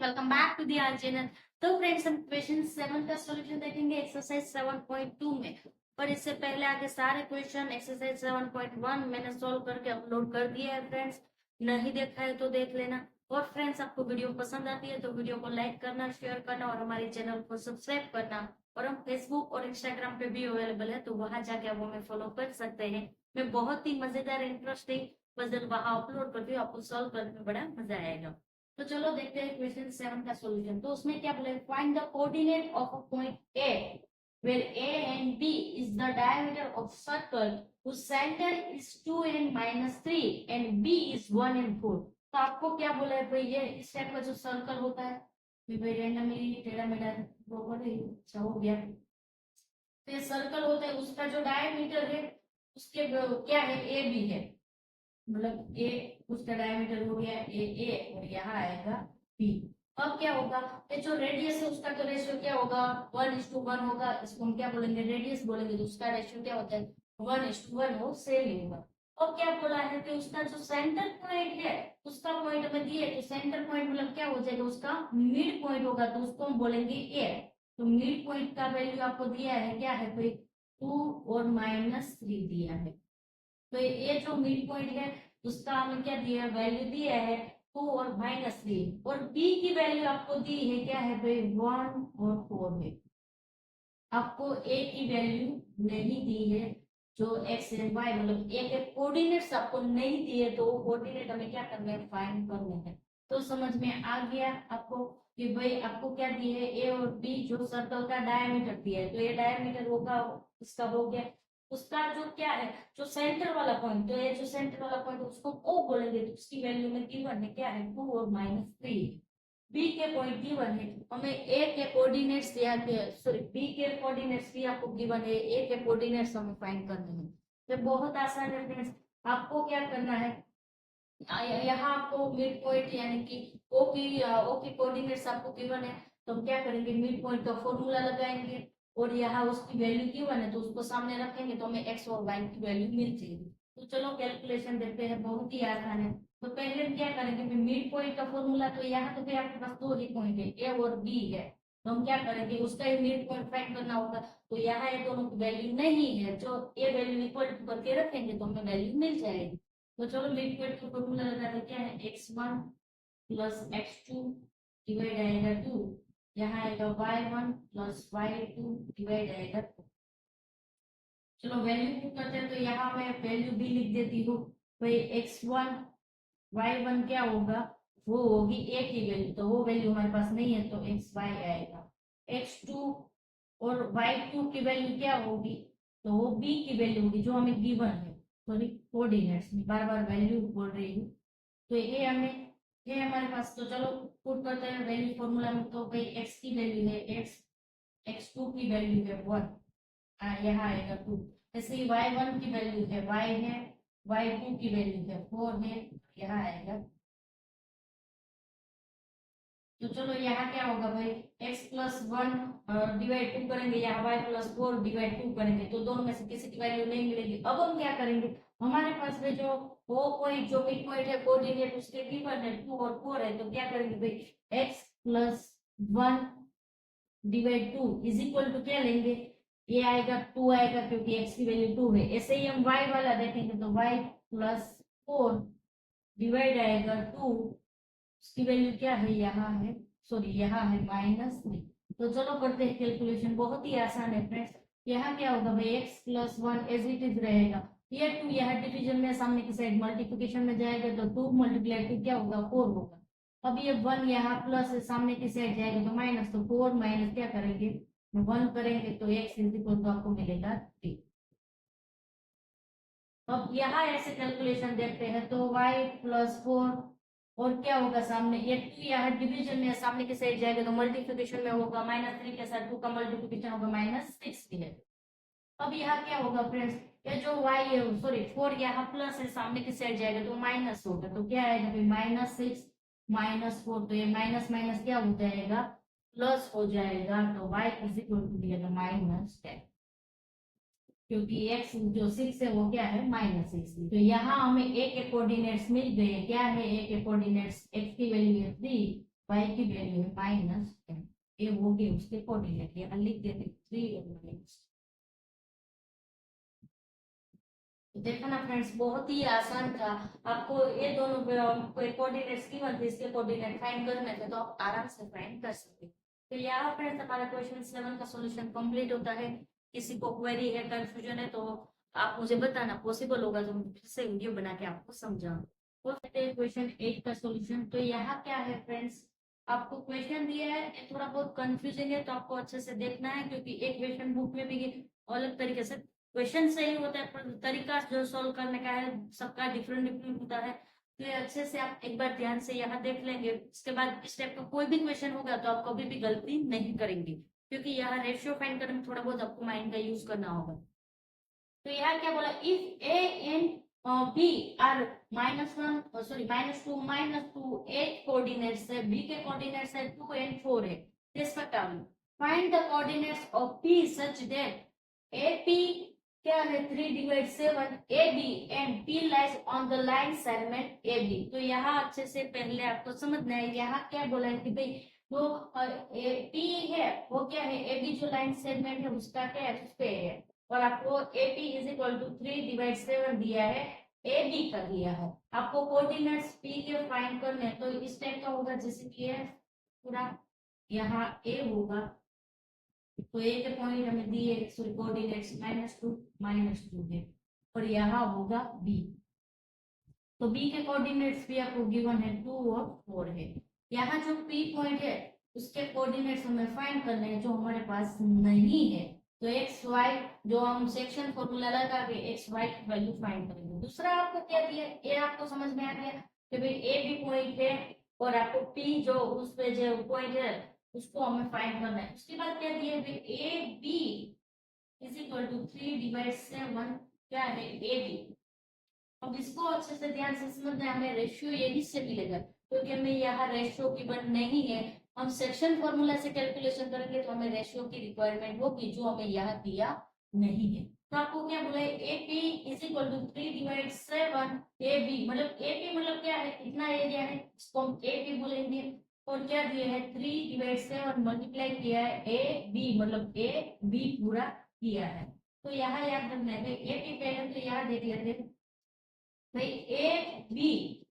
Welcome back to the our channel. तो friends, हम question 7 का सॉल्यूशन देखेंगे एक्सरसाइज 7.2 में। पर इससे पहले आगे सारे क्वेश्चन एक्सरसाइज 7.1 मैंने सॉल्व करके अपलोड कर दिया है फ्रेंड्स। नहीं देखा है तो देख लेना। और फ्रेंड्स, आपको वीडियो पसंद आती है तो वीडियो को लाइक करना, शेयर करना और हमारे चैनल को सब्सक्राइब करना। और हम फेसबुक और इंस्टाग्राम पे भी अवेलेबल है, तो वहां जाके आप हमें फॉलो कर सकते हैं। मैं बहुत ही मजेदार इंटरेस्टिंग पजल वहां अपलोड करती हूँ, आपको सॉल्व करने में बड़ा मजा आएगा। तो चलो देखते हैं क्वेश्चन 7 का सॉल्यूशन। तो उसमें क्या बोले, find the coordinate of a point A where A and B is the diameter of circle whose center is 2 and minus 3 and B is 1 and 4। तो आपको क्या बोला है भाई, ये इस टाइप का जो सर्कल होता है, भाई रैंडमली टेढ़ा मेढ़ा वो अच्छा हो गया। तो ये सर्कल होता है, उसका जो डायमीटर है उसके क्या है, ए बी है। मतलब ए उसका डायमीटर हो गया ए और यहाँ आएगा बी। अब क्या होगा, ये जो रेडियस है उसका तो रेशियो क्या होगा, 1:1 होगा। इसको हम क्या बोलेंगे, रेडियस बोलेंगे। तो उसका रेशियो क्या होता है, 1:1 हो, सेम ही होगा। अब क्या बोला है कि उसका जो सेंटर पॉइंट है उसका पॉइंट हमें दिए, तो सेंटर पॉइंट मतलब क्या हो जाएगा, उसका मिड पॉइंट होगा, तो उसको हम बोलेंगे ए। तो मिड पॉइंट का वैल्यू आपको दिया है, क्या है भाई, 2 और -3 दिया है। तो ये जो मिड पॉइंट है उसका हमें क्या दिया है, वैल्यू दिया है 2 और -3। और बी की वैल्यू आपको दी है, क्या है भाई, 1 और 4 है। आपको ए की वैल्यू नहीं दी है, जो एक्स एंड वाई मतलब ए के कोऑर्डिनेट्स आपको नहीं दिए, तो वो कोऑर्डिनेट हमें क्या करना है, फाइंड करने हैं। तो समझ में आ गया आपको कि भाई आपको क्या दिए है, ए और बी जो सर्कल का डायमीटर दिया है, तो ये डायमीटर होगा, इसका हो गया। उसका जो क्या है, जो सेंटर वाला पॉइंट, तो ये जो सेंटर वाला पॉइंट उसको ओ बोलेंगे, तो उसकी वैल्यू में गिवन है, क्या है, 2 और -3। बी के पॉइंट गिवन है, हमें ए के कोऑर्डिनेट्स दिया के, सॉरी बी के कोऑर्डिनेट्स भी आपको गिवन है, ए के कोऑर्डिनेट्स हमें फाइंड करने हैं। तो बहुत आसान है फ्रेंड्स। आपको क्या करना है, यहाँ आपको मिड पॉइंट यानी कि ओ की कोऑर्डिनेट्स आपको गिवन है, तो हम क्या करेंगे, मिड पॉइंट का फॉर्मूला लगाएंगे और यहाँ उसकी वैल्यू गिवन है, तो उसको सामने रखेंगे तो हमें एक्स और वाई की वैल्यू मिल जाएगी। तो चलो कैलकुलेशन देखते हैं, बहुत ही आसान है। तो पहले हम क्या करेंगे, मिड पॉइंट का फॉर्मूला, तो यहाँ तो फिर आपके पास 2 ही पॉइंट है, ए और बी है। तो हम क्या करेंगे, उसका ही मिड पॉइंट फाइंड करना होगा। तो यहाँ ये दोनों की वैल्यू नहीं है, जो ए वैल्यू इक्वल टू करके रखेंगे तो हमें वैल्यू मिल जाएगी। तो चलो मिड पॉइंट का फॉर्मूला लगाते हैं, क्या है, x1 प्लस x2 डिवाइड आएगा 2, यहाँ आएगा y1 प्लस y2 डिवाइड आएगा 2। चलो वैल्यू पुट करते हैं, तो यहाँ मैं वैल्यू भी लिख देती हूँ भाई, x1 y1 क्या होगा, वो होगी a की वैल्यू, तो वो वैल्यू हमारे पास नहीं है, तो xy आएगा। x2 और y2 की वैल्यू क्या होगी, तो वो b की वैल्यू होगी जो हमें गिवन है। सॉरी कोऑर्डिनेट्स में बार बार वैल्यू बोल रही हूँ। तो ये हमारे पास, तो चलो पुट करते हैं वैल्यू फॉर्मूला में। तो भाई x की वैल्यू है x2 की वैल्यू है 1, यहाँ आएगा 2। ऐसे ही y1 की वैल्यू है y है, y2 की वैल्यू है 4 है, यहाँ आएगा। तो चलो यहाँ क्या होगा भाई, x प्लस 1 डिवाइड 2 करेंगे, यहाँ y प्लस 4 डिवाइड 2 करेंगे, तो दोनों में से किसी की वैल्यू नहीं मिलेगी। अब हम क्या करेंगे, हमारे पास में जो वो पॉइंट जो मिड पॉइंट है कोऑर्डिनेट उसके गिवन है 2 और 4 है, तो क्या करेंगे भाई, x plus 1 divide 2 is equal to क्या लेंगे, ये आएगा 2 आएगा, क्योंकि x की वैल्यू 2 है। ऐसे ही हम y वाला देखेंगे, तो y प्लस 4 डिवाइड आएगा 2, उसकी वैल्यू क्या है, यहाँ है, सॉरी यहाँ है -3। तो चलो करते हैं कैलकुलेशन, बहुत ही आसान है फ्रेंड्स। यहाँ क्या होगा भाई, x plus 1 as it is रहेगा, ये 2 यहाँ डिवीजन में सामने की साइड मल्टीप्लिकेशन में जाएगा, तो 2 मल्टीप्लाई 2 क्या होगा, 4 होगा। अब ये 1 यहाँ प्लस सामने की साइड जाएगा तो माइनस, तो 4 माइनस क्या करेंगे, 1 करेंगे, तो x इज इक्वल टू आपको मिलेगा 3। अब यहाँ ऐसे कैलकुलेशन देखते हैं, तो y प्लस 4 और क्या होगा सामने, ये 2 यहाँ डिवीजन में सामने की साइड जाएगा तो मल्टीप्लिकेशन में होगा, -3 के साथ 2 का मल्टीप्लिकेशन होगा -6 की है। अब यहाँ क्या होगा फ्रेंड्स, ये जो y है, सॉरी 4 यहाँ प्लस है, सामने की साइड जाएगा तो माइनस होगा, तो क्या आएगा भाई, -6 -4, तो ये माइनस माइनस क्या हो जाएगा, प्लस हो जाएगा, तो y इज इक्वल टू दिया -10, क्योंकि x जो 6 है वो क्या है, -6। तो यहाँ हमें a के कोऑर्डिनेट्स मिल गए, क्या है a के कोऑर्डिनेट्स, x की वैल्यू है 3 y की वैल्यू है -10, ये हो गई उसके कोऑर्डिनेट, यहाँ लिख देते 3 और माइनस। देखा ना फ्रेंड्स, बहुत ही आसान था। आपको ये दोनों कोऑर्डिनेट्स की मदद इसके कोऑर्डिनेट फाइंड करने थे तो आप आराम से फाइंड कर सकते। तो यहाँ फ्रेंड्स हमारा क्वेश्चन 7 का सॉल्यूशन कंप्लीट होता है। किसी को क्वेरी है, कंफ्यूजन है, तो आप मुझे बताना, पॉसिबल होगा तो मैं फिर से वीडियो बना के आपको समझाऊँ। क्वेश्चन 8 का सॉल्यूशन। तो यहाँ क्या है फ्रेंड्स, आपको क्वेश्चन दिया है, ये थोड़ा बहुत कंफ्यूजिंग है तो आपको अच्छे से देखना है, क्योंकि एक क्वेश्चन बुक में भी अलग तरीके से क्वेश्चन सही होता है, पर तरीका जो सॉल्व करने का है सबका डिफरेंट डिफरेंट होता है। तो ये अच्छे से आप एक बार ध्यान से यहाँ देख लेंगे, इसके बाद इस टाइप का कोई भी क्वेश्चन होगा तो आप कभी भी गलती नहीं करेंगे, क्योंकि यहाँ रेशियो फाइंड करने में थोड़ा बहुत आपको माइंड का यूज करना होगा। तो यहाँ क्या बोला, if A and B are -1 sorry -2 -2 8 coordinates है, बी के कोऑर्डिनेट्स है 2 and 4 है respectively, find the coordinates of P such that AP क्या है 3/7 AB and P lies on the line segment AB। तो यहाँ अच्छे से पहले आपको समझना है, यहाँ क्या बोला है कि भाई जो P है वो क्या है, AB जो लाइन सेगमेंट है उसका क्या है, उस पे है, और आपको AP इज इक्वल टू 3/7 दिया है, AB का दिया है। आपको कोऑर्डिनेट्स P के फाइंड करने, तो इस टाइप का होगा जैसे कि ये पूरा यहाँ A होगा, तो ए के पॉइंट हमें दिए, सॉरी कोऑर्डिनेट्स -2 है, और यहाँ होगा बी, तो बी के कोऑर्डिनेट्स भी आपको गिवन है 2 और 4 है। यहाँ जो पी पॉइंट है उसके कोऑर्डिनेट्स हमें फाइंड करने हैं, जो हमारे पास नहीं है, तो एक्स वाई जो हम सेक्शन फॉर्मूला लगा के एक्स वाई की वैल्यू फाइंड करेंगे। दूसरा आपको क्या दिया, ये आपको समझ में आ गया कि भाई ए बी पॉइंट है, और आपको पी जो उस पे जो पॉइंट है उसको हमें फाइंड करना है। उसके बाद क्या दिया है, A B is equal to 3/7 क्या है ए बी। अब इसको अच्छे से ध्यान से समझना है, हमें रेशियो यही से मिलेगा, क्योंकि हमें यहाँ रेशियो की बन नहीं है, हम सेक्शन फॉर्मूला से कैलकुलेशन करेंगे तो हमें रेशियो की रिक्वायरमेंट होगी, जो हमें यहाँ दिया नहीं है। तो आपको क्या बोला है, A P is equal to 3/7 A B, मतलब ए पी मतलब क्या है, इतना एरिया है, इसको हम ए पी बोलेंगे, और क्या दिया है 3/7 मल्टीप्लाई किया है ए बी, मतलब ए बी पूरा किया है। तो यहाँ याद रखना है, ए पी पहले तो यहाँ देख लेते हैं भाई, ए बी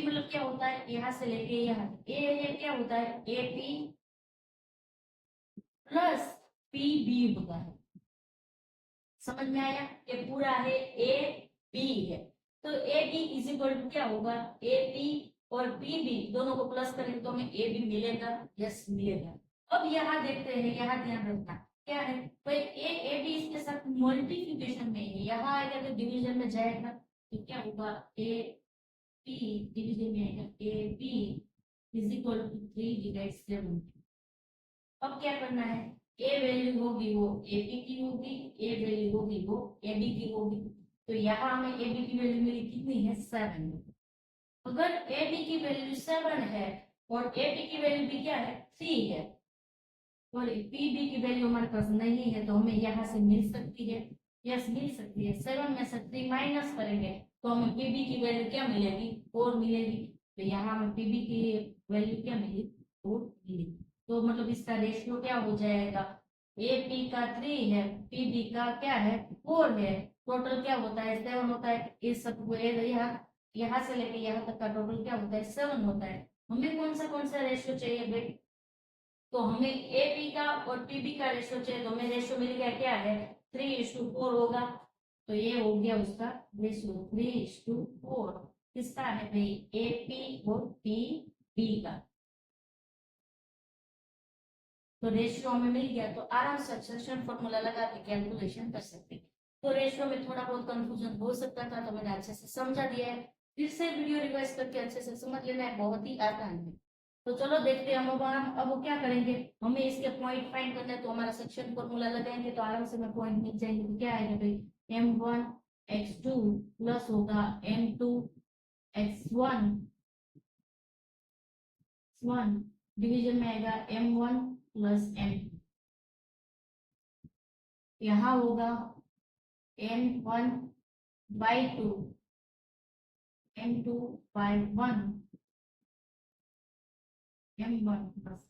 मतलब क्या होता है, यहाँ से लेके यहाँ ये क्या होता है, A P plus P B होता है। समझ में आया, ये पूरा है ए बी है, तो A B is equal to क्या होगा, ए पी और पी बी दोनों को प्लस करेंगे तो हमें ए बी मिलेगा, यस मिलेगा। अब यहाँ देखते हैं, यहाँ ध्यान रखना क्या है भाई, ए बी इसके साथ मल्टीप्लिकेशन में है, यहाँ आएगा तो डिवीजन में जाएगा, तो क्या होगा ए पी डिवीजन में आएगा A P is equal to 3/7। अब क्या करना है, ए वैल्यू होगी वो ए पी की होगी, ए वैल्यू होगी वो ए बी की होगी। तो यहाँ हमें ए बी की वैल्यू मिली कितनी है, 7। अगर ए बी की वैल्यू 7 है और ए पी की वैल्यू भी क्या है, 3 है, और पी बी की वैल्यू हमारे पास नहीं है, तो हमें यहाँ से मिल सकती है, यस मिल सकती है। 7 में से 3 माइनस करेंगे तो हमें पीबी की वैल्यू क्या मिलेगी, 4 मिलेगी। तो यहाँ हमें पीबी की वैल्यू क्या मिली, 4 मिली। तो मतलब इसका रेशियो क्या हो जाएगा, ए पी का 3 है, पीबी का क्या है 4 है, टोटल क्या होता है 7 होता है। इस सब यहाँ से लेके यहाँ तक का टोटल क्या होता है, 7 होता है। हमें कौन सा रेशियो चाहिए भाई, तो हमें ए पी का और पीबी का रेशियो चाहिए, तो हमें रेशियो मिल गया क्या है, 3:4 होगा। तो ये हो गया उसका रेशियो 3:4, किसका है भाई, ए पी और पी बी का। तो रेशियो हमें मिल गया, तो आराम से सेक्शन फॉर्मूला लगा के कैलकुलेशन कर सकते हैं। तो रेशियो में थोड़ा बहुत कंफ्यूजन हो सकता था, तो मैंने अच्छे से समझा दिया है, फिर से वीडियो रिवाइज करके अच्छे से समझ लेना है, बहुत ही आसान है। तो चलो देखते हैं, अब वो क्या करेंगे, हमें इसके पॉइंट फाइंड करना है, तो हमारा सेक्शन फॉर्मूला लगाएंगे तो आराम से हमें पॉइंट मिल जाएंगे। तो क्या आएगा भाई, m1 x2 प्लस होगा m2 x1 डिवीजन में आएगा m1 प्लस m2, यहाँ होगा m1/2 m2/1 m1 plus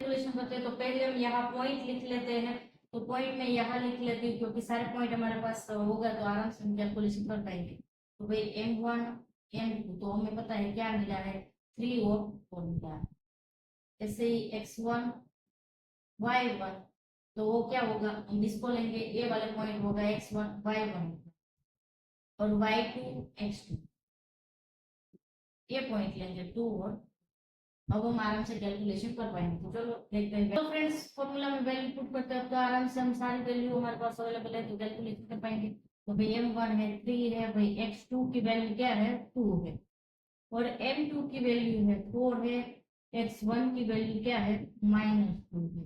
calculation करते हैं तो पहले हम यहाँ पॉइंट लिख लेते हैं। तो पॉइंट में यहाँ लिख लेती हूँ क्योंकि सारे पॉइंट हमारे पास होगा तो आराम से हम कैलकुलेशन कर पाएंगे। तो भाई m1 m2 तो हमें पता है क्या मिला है 3 और 4 मिला है। ऐसे ही x1 y1 तो वो क्या होगा हम इसको लेंगे ए वाले पॉइंट होगा x1 y1 और y2 x2 ये पॉइंट लेंगे 2 और अब हम आराम से कैलकुलेशन कर पाएंगे। तो चलो देखते हैं। तो फ्रेंड्स फॉर्मूला में वैल्यू पुट करते हैं तो आराम से हम सारी वैल्यू हमारे पास अवेलेबल है तो कैलकुलेशन कर पाएंगे। तो भाई m1 है 3 है भाई x2 की वैल्यू क्या है 2 है और m2 की वैल्यू है 4 है x1 की वैल्यू क्या है -2 है।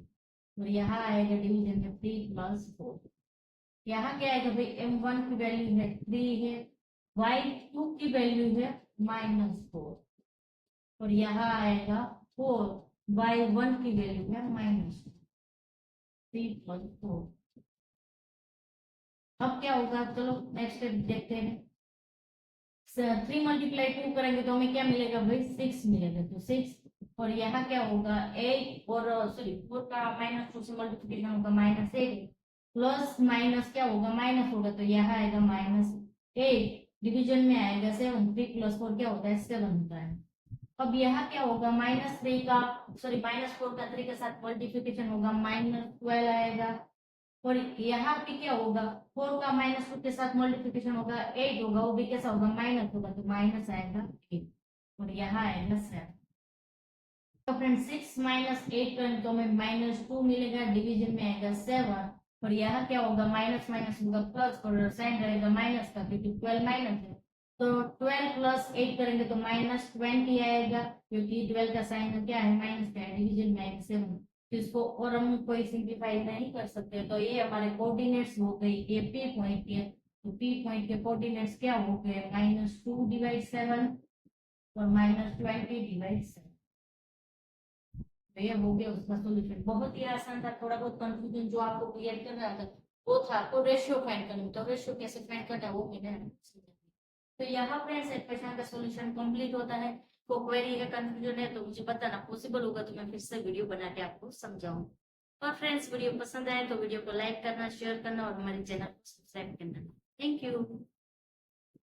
तो यहाँ आएगा डिवीजन में 3 + 4। यहाँ क्या आएगा भाई m1 की वैल्यू है 3 है y2 की वैल्यू है -4 और यहाँ आएगा 4 y1 की वैल्यू है -3 + 4। अब क्या होगा चलो नेक्स्ट स्टेप देखते हैं। 3 × 2 करेंगे तो हमें क्या मिलेगा भाई 6 मिलेगा। तो 6 और यहाँ क्या होगा 8 और सॉरी 4 का -2 से मल्टीप्लिकेशन होगा -8 प्लस माइनस क्या होगा माइनस होगा तो यहाँ आएगा -8 डिवीजन में आएगा 7 3 + 4 क्या होता है 7 होता है। अब यहाँ क्या होगा -3 का सॉरी -4 का 3 के साथ मल्टीप्लिकेशन होगा -12 आएगा और यहाँ पे क्या होगा 4 का -2 के साथ मल्टीप्लिकेशन होगा 8 होगा वो भी कैसा होगा माइनस होगा तो माइनस आएगा 8 और यहाँ आएगा 7। तो फ्रेंड 6 - 8 करें तो हमें -2 मिलेगा डिवीजन में आएगा 7 और यहाँ क्या होगा माइनस माइनस होगा प्लस और साइन रहेगा माइनस का क्योंकि 12 माइनस है। तो 12 + 8 करेंगे तो -20 आएगा क्योंकि 12 का साइन क्या है माइनस का है डिवीजन में आएगा 7। तो इसको और हम कोई सिंप्लीफाई नहीं कर सकते तो ये हमारे कोऑर्डिनेट्स हो गई ये पी पॉइंट के। तो पी पॉइंट के कोऑर्डिनेट्स क्या हो गए -2/7 और -20/7। तो ये हो गया उसका सॉल्यूशन। बहुत ही आसान था थोड़ा बहुत कंफ्यूजन जो आपको क्लियर करना था वो था आपको रेशियो फाइंड करना। तो रेशियो कैसे फाइंड करना वो मैंने तो यहाँ फ्रेंड्स एक क्वेश्चन का सॉल्यूशन कंप्लीट होता है। को क्वेरी है कंफ्यूजन है तो मुझे बताना पॉसिबल होगा तो मैं फिर से वीडियो बना के आपको समझाऊं। और फ्रेंड्स वीडियो पसंद आए तो वीडियो को लाइक करना शेयर करना और हमारे चैनल को सब्सक्राइब करना। Thank you.